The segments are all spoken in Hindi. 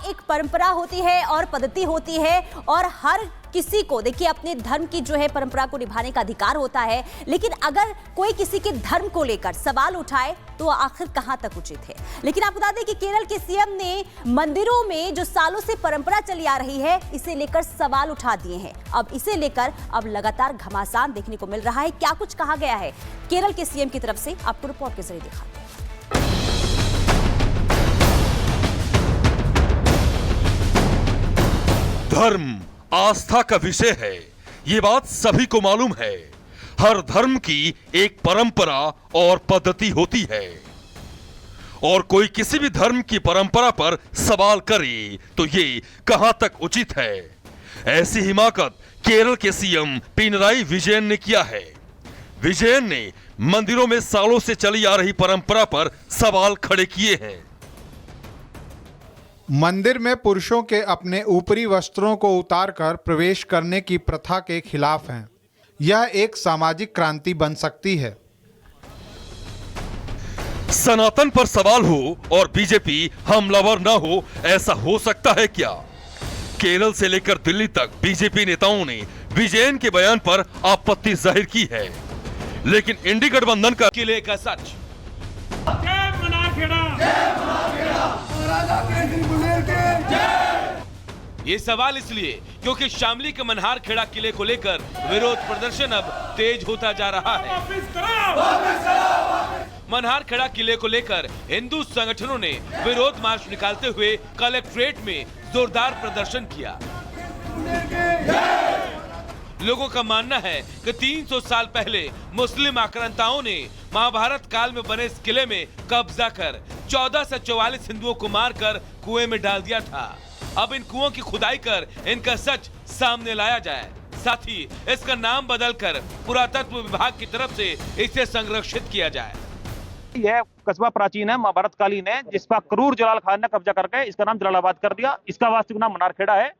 एक परंपरा होती है और पद्धति होती है और हर किसी को देखिए अपने धर्म की जो है परंपरा को निभाने का अधिकार होता है, लेकिन अगर कोई किसी के धर्म को लेकर सवाल उठाए तो आखिर कहां तक उचित है। लेकिन आपको बता दें कि केरल के सीएम ने मंदिरों में जो सालों से परंपरा चली आ रही है इसे लेकर सवाल उठा दिए हैं। अब इसे लेकर अब लगातार घमासान देखने को मिल रहा है। क्या कुछ कहा गया है केरल के सीएम की तरफ से, आपको रिपोर्ट के जरिए दिखाते हैं। धर्म आस्था का विषय है, ये बात सभी को मालूम है। हर धर्म की एक परंपरा और पद्धति होती है और कोई किसी भी धर्म की परंपरा पर सवाल करे तो ये कहां तक उचित है। ऐसी हिमाकत केरल के सीएम पिनराई विजयन ने किया है। विजयन ने मंदिरों में सालों से चली आ रही परंपरा पर सवाल खड़े किए हैं। मंदिर में पुरुषों के अपने ऊपरी वस्त्रों को उतारकर प्रवेश करने की प्रथा के खिलाफ हैं। यह एक सामाजिक क्रांति बन सकती है। सनातन पर सवाल हो और बीजेपी हमलावर न हो, ऐसा हो सकता है क्या? केरल से लेकर दिल्ली तक बीजेपी नेताओं ने विजयन के बयान पर आपत्ति जाहिर की है, लेकिन इंडी गठबंधन का किले का सच। ये सवाल इसलिए क्योंकि शामली के मनहार खेड़ा किले को लेकर विरोध प्रदर्शन अब तेज होता जा रहा है। मनहार खेड़ा किले को लेकर हिंदू संगठनों ने विरोध मार्च निकालते हुए कलेक्ट्रेट में जोरदार प्रदर्शन किया। लोगों का मानना है कि 300 साल पहले मुस्लिम आक्रांताओं ने महाभारत काल में बने इस किले में कब्जा कर 14 से 44 हिंदुओं को मारकर कुएं में डाल दिया था। अब इन कुओं की खुदाई कर इनका सच सामने लाया जाए, साथ ही इसका नाम बदलकर पुरातत्व विभाग की तरफ से इसे संरक्षित किया जाए। यह कस्बा प्राचीन है, महाभारत कालीन है, जिसका क्रूर जलाल खान ने कब्जा करके इसका नाम जलालाबाद कर दिया। इसका वास्तविक नाम मनारखेड़ा है।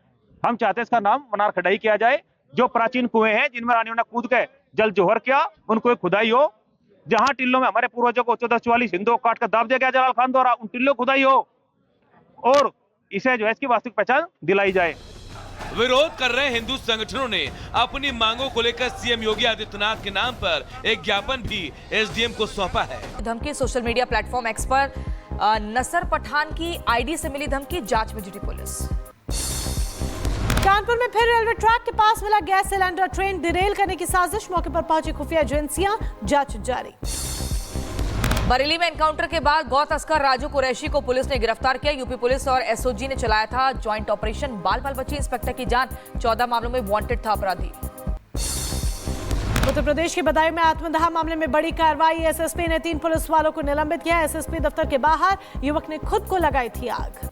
हम चाहते हैं इसका नाम मनारखेड़ा ही किया जाए। जो प्राचीन कुएं हैं जिनमें रानियों ने कूद के जल जोहर किया, उनको खुदाई हो। जहां टिल्लों में हमारे पूर्वजों को 1444 हिंदुओं को काट कर दाब दिया गया जलाल खान द्वारा, उन टिल्लों खुदाई हो और इसे जो है इसकी वास्तविक पहचान दिलाई जाए। विरोध कर रहे हिंदू संगठनों ने अपनी मांगों को लेकर सीएम योगी आदित्यनाथ के नाम पर एक ज्ञापन भी एसडीएम को सौंपा है। धमकी सोशल मीडिया प्लेटफॉर्म एक्स पर नसर पठान की आईडी से मिली धमकी, जांच में जुटी पुलिस। कानपुर में फिर रेलवे ट्रैक के पास मिला गैस सिलेंडर, ट्रेन डिरेल करने की साजिश, मौके पर पहुंची खुफिया एजेंसियां, जांच जारी। बरेली में एनकाउंटर के बाद गौ तस्कर राजू कुरैशी को पुलिस ने गिरफ्तार किया। यूपी पुलिस और एसओजी ने चलाया था ज्वाइंट ऑपरेशन। बाल बाल बची इंस्पेक्टर की जान, 14 मामलों में वांटेड था अपराधी। उत्तर प्रदेश के बदायूं में आत्मदाह मामले में बड़ी कार्रवाई, एसएसपी ने 3 पुलिस वालों को निलंबित किया। एसएसपी दफ्तर के बाहर युवक ने खुद को लगाई थी आग।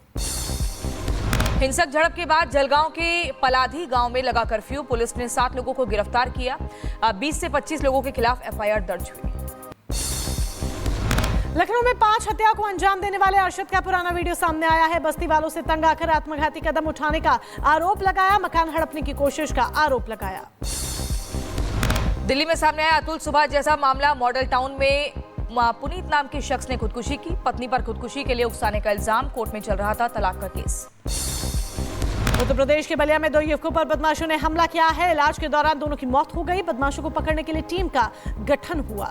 हिंसक झड़प के बाद जलगांव के पलाधी गांव में लगा कर्फ्यू, पुलिस ने 7 लोगों को गिरफ्तार किया। 20 से 25 लोगों के खिलाफ एफआईआर दर्ज हुई। लखनऊ में 5 हत्या को अंजाम देने वाले अरशद का पुराना वीडियो सामने आया है। बस्ती वालों से तंग आकर आत्मघाती कदम उठाने का आरोप लगाया, मकान हड़पने की कोशिश का आरोप लगाया। दिल्ली में सामने आया अतुल सुभाष जैसा मामला, मॉडल टाउन में पुनीत नाम के शख्स ने खुदकुशी की। पत्नी पर खुदकुशी के लिए उकसाने का इल्जाम, कोर्ट में चल रहा था तलाक का केस। उत्तर प्रदेश के बलिया में 2 युवकों पर बदमाशों ने हमला किया है। इलाज के दौरान दोनों की मौत हो गई। बदमाशों को पकड़ने के लिए टीम का गठन हुआ।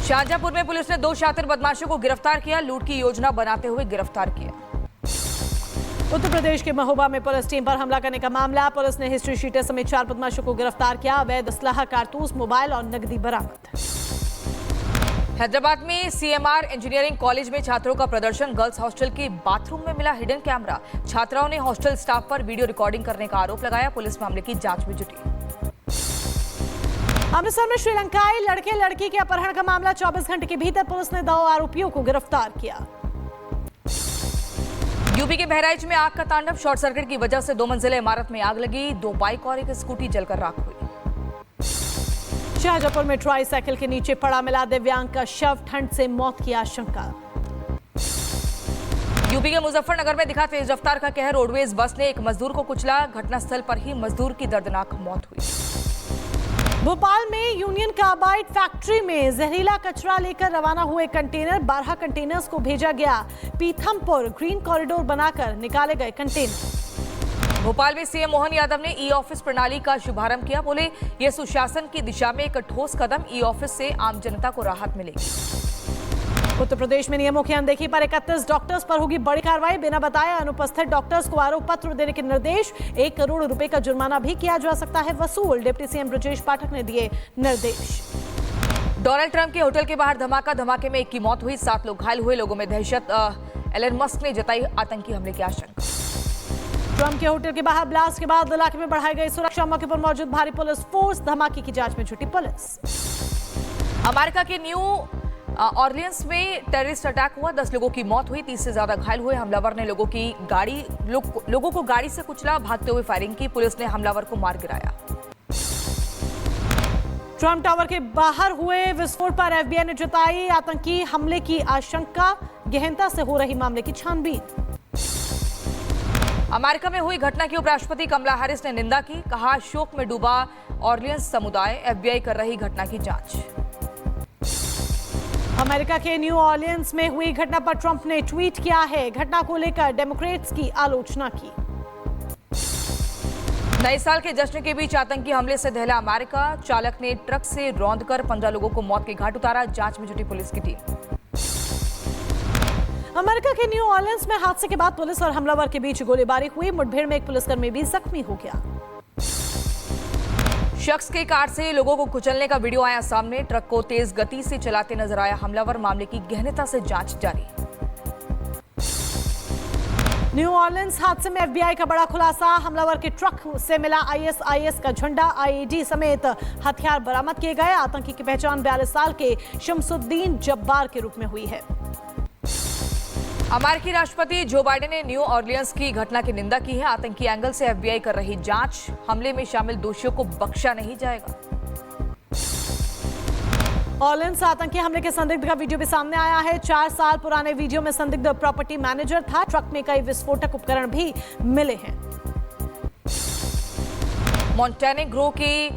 शाहजहांपुर में पुलिस ने 2 शातिर बदमाशों को गिरफ्तार किया, लूट की योजना बनाते हुए गिरफ्तार किया। उत्तर प्रदेश के महोबा में पुलिस टीम पर हमला करने का मामला, पुलिस ने हिस्ट्री शीटर समेत 4 बदमाशों को गिरफ्तार किया। अवैध असलाह, कारतूस, मोबाइल और नकदी बरामद। हैदराबाद में सीएमआर इंजीनियरिंग कॉलेज में छात्रों का प्रदर्शन, गर्ल्स हॉस्टल के बाथरूम में मिला हिडन कैमरा। छात्राओं ने हॉस्टल स्टाफ पर वीडियो रिकॉर्डिंग करने का आरोप लगाया, पुलिस मामले की जांच में जुटी। अमृतसर में श्रीलंकाई लड़के लड़की के अपहरण का मामला, 24 घंटे के भीतर पुलिस ने 2 आरोपियों को गिरफ्तार किया। यूपी के बहराइच में आग का तांडव, शॉर्ट सर्किट की वजह से 2 मंजिला इमारत में आग लगी। 2 बाइक और 1 स्कूटी जलकर राख हुई। शाहजहांपुर में ट्राईसाइकिल के नीचे पड़ा मिला दिव्यांग का शव, ठंड से मौत की आशंका। यूपी के मुजफ्फरनगर में दिखा तेज रफ्तार का कहर, रोडवेज बस ने एक मजदूर को कुचला, घटनास्थल पर ही मजदूर की दर्दनाक मौत हुई। भोपाल में यूनियन कार्बाइड फैक्ट्री में जहरीला कचरा लेकर रवाना हुए कंटेनर 12 कंटेनर्स को भेजा गया पीथमपुर। ग्रीन कॉरिडोर बनाकर निकाले गए कंटेनर। भोपाल में सीएम मोहन यादव ने ई ऑफिस प्रणाली का शुभारंभ किया। बोले ये सुशासन की दिशा में एक ठोस कदम, ई ऑफिस से आम जनता को राहत मिलेगी। उत्तर प्रदेश में नियमों की अनदेखी पर 31 डॉक्टर्स पर होगी बड़ी कार्रवाई। बिना बताए अनुपस्थित डॉक्टर्स को आरोप पत्र देने के निर्देश। 1 करोड़ रुपए का जुर्माना भी किया जा सकता है वसूल। डिप्टी सीएम ब्रजेश पाठक ने दिए निर्देश। डोनाल्ड ट्रंप के होटल के बाहर धमाका, धमाके में 1 की मौत हुई, 7 लोग घायल हुए। लोगों में दहशत। एलन मस्क ने जताई आतंकी हमले की आशंका। ट्रंप के होटल के बाहर ब्लास्ट के बाद इलाके में बढ़ाई गई सुरक्षा। मौके पर मौजूद भारी पुलिस फोर्स। धमाके की जांच में जुटी पुलिस। अमेरिका के न्यू ऑरलियंस में टेररिस्ट अटैक हुआ, 10 लोगों की मौत हुई, 30 से ज्यादा घायल हुए। हमलावर ने लोगों को गाड़ी से कुचला, भागते हुए फायरिंग की। पुलिस ने हमलावर को मार गिराया। ट्रंप टावर के बाहर हुए विस्फोट पर एफबीआई ने जताई आतंकी हमले की आशंका। गहनता से हो रही मामले की छानबीन। अमेरिका में हुई घटना की उपराष्ट्रपति कमला हैरिस ने निंदा की। कहा शोक में डूबा ऑरलियंस समुदाय, एफबीआई कर रही घटना की जांच। अमेरिका के न्यू ऑरलियंस में हुई घटना पर ट्रंप ने ट्वीट किया है। घटना को लेकर डेमोक्रेट्स की आलोचना की। नए साल के जश्न के बीच आतंकी हमले से दहला अमेरिका। चालक ने ट्रक से रौंदकर 15 लोगों को मौत के घाट उतारा। जांच में जुटी पुलिस की टीम। अमेरिका के न्यू ऑरलियंस में हादसे के बाद पुलिस और हमलावर के बीच गोलीबारी हुई। मुठभेड़ में एक पुलिसकर्मी भी जख्मी हो गया। शख्स के कार से लोगों को कुचलने का वीडियो आया सामने। ट्रक को तेज गति से चलाते नजर आया हमलावर। मामले की गहनता से जांच जारी। न्यू ऑरलियंस हादसे में एफबीआई का बड़ा खुलासा। हमलावर के ट्रक से मिला आईएसआईएस का झंडा, आईईडी समेत हथियार बरामद किए गए। आतंकी की पहचान 42 साल के शमसुद्दीन जब्बार के रूप में हुई है। अमेरिकी राष्ट्रपति जो बाइडेन ने न्यू ऑरलियंस की घटना की निंदा की है। आतंकी एंगल से एफबीआई कर रही जांच। हमले में शामिल दोषियों को बख्शा नहीं जाएगा। ऑरलियंस आतंकी हमले के संदिग्ध का वीडियो भी सामने आया है। 4 साल पुराने वीडियो में संदिग्ध प्रॉपर्टी मैनेजर था। ट्रक में कई विस्फोटक उपकरण भी मिले हैं। मोंटेनेग्रो के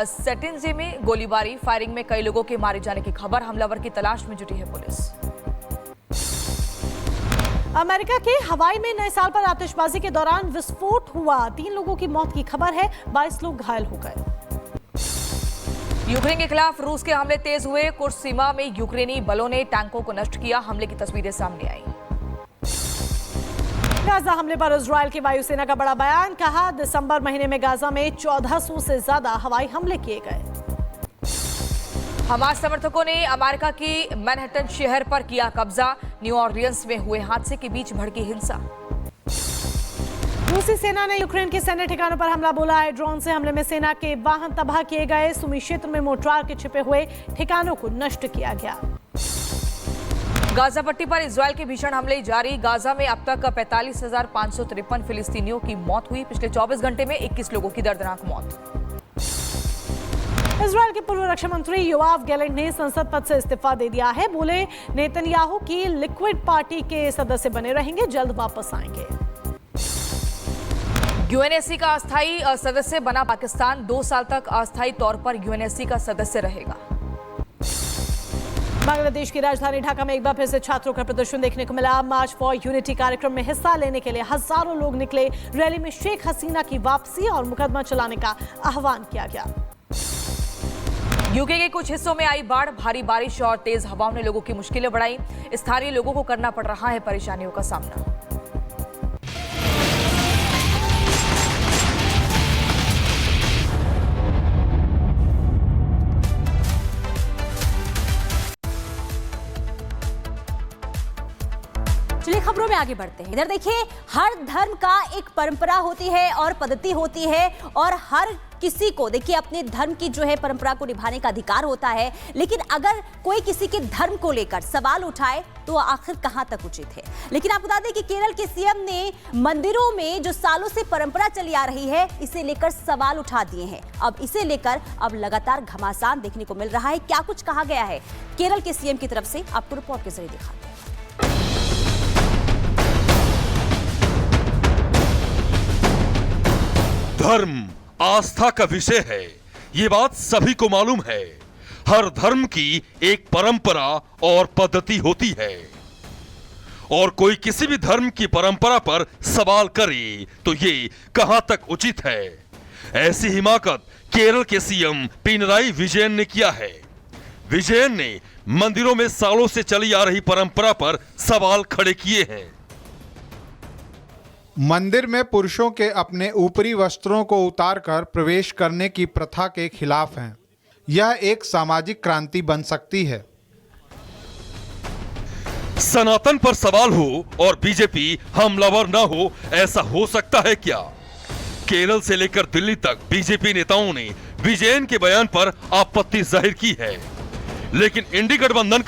सेटिंजे में गोलीबारी, फायरिंग में कई लोगों के मारे जाने की खबर। हमलावर की तलाश में जुटी है पुलिस। अमेरिका के हवाई में नए साल पर आतिशबाजी के दौरान विस्फोट हुआ। 3 लोगों की मौत की खबर है, 22 लोग घायल हो गए। यूक्रेन के खिलाफ रूस के हमले तेज हुए। कुर्स सीमा में यूक्रेनी बलों ने टैंकों को नष्ट किया। हमले की तस्वीरें सामने आई। गाजा हमले पर इजरायल की वायुसेना का बड़ा बयान। कहा दिसंबर महीने में गाजा में 1400 से ज्यादा हवाई हमले किए गए। हमास समर्थकों ने अमेरिका की मैनहट्टन शहर पर किया कब्जा। न्यू ऑरलियंस में हुए हादसे के बीच भड़की हिंसा। रूसी सेना ने यूक्रेन के सैन्य ठिकानों पर हमला बोला है। ड्रोन से हमले में सेना के वाहन तबाह किए गए। सुमी क्षेत्र में मोर्टार के छिपे हुए ठिकानों को नष्ट किया गया। गाजा पट्टी पर इजरायल के भीषण हमले जारी। गाजा में अब तक 45,553 फिलिस्तीनियों की मौत हुई। पिछले 24 घंटे में 21 लोगों की दर्दनाक मौत। इजरायल के पूर्व रक्षा मंत्री योआव गैलेंट ने संसद पद से इस्तीफा दे दिया है। बोले नेतन्याहू की लिक्विड पार्टी के सदस्य बने रहेंगे, जल्द वापस आएंगे। यूएनएससी का अस्थायी सदस्य बना पाकिस्तान। 2 साल तक अस्थायी तौर पर यूएनएससी का सदस्य रहेगा। बांग्लादेश की राजधानी ढाका में एक बार फिर से छात्रों का प्रदर्शन देखने को मिला। मार्च फॉर यूनिटी कार्यक्रम में हिस्सा लेने के लिए हजारों लोग निकले। रैली में शेख हसीना की वापसी और मुकदमा चलाने का आह्वान किया गया। यूके के कुछ हिस्सों में आई बाढ़। भारी बारिश और तेज हवाओं ने लोगों की मुश्किलें बढ़ाई। स्थानीय लोगों को करना पड़ रहा है परेशानियों का सामना। चलिए खबरों में आगे बढ़ते हैं। इधर देखिए, हर धर्म का एक परंपरा होती है और पद्धति होती है और हर किसी को देखिए अपने धर्म की जो है परंपरा को निभाने का अधिकार होता है। लेकिन अगर कोई किसी के धर्म को लेकर सवाल उठाए तो आखिर कहां तक उचित है। लेकिन आपको बता दें कि केरल के सीएम ने मंदिरों में जो सालों से परंपरा चली आ रही है इसे लेकर सवाल उठा दिए हैं। अब इसे लेकर अब लगातार घमासान देखने को मिल रहा है। क्या कुछ कहा गया है केरल के सीएम की तरफ से, आपको रिपोर्ट के जरिए दिखाते हैं। धर्म आस्था का विषय है, ये बात सभी को मालूम है। हर धर्म की एक परंपरा और पद्धति होती है, और कोई किसी भी धर्म की परंपरा पर सवाल करे तो ये कहां तक उचित है। ऐसी हिमाकत केरल के सीएम पिनराई विजयन ने किया है। विजयन ने मंदिरों में सालों से चली आ रही परंपरा पर सवाल खड़े किए हैं। मंदिर में पुरुषों के अपने ऊपरी वस्त्रों को उतारकर प्रवेश करने की प्रथा के खिलाफ हैं। यह एक सामाजिक क्रांति बन सकती है। सनातन पर सवाल हो और बीजेपी हमलावर ना हो, ऐसा हो सकता है क्या? केरल से लेकर दिल्ली तक बीजेपी नेताओं ने विजयन के बयान पर आपत्ति जाहिर की है, लेकिन इंडी गठबंधन का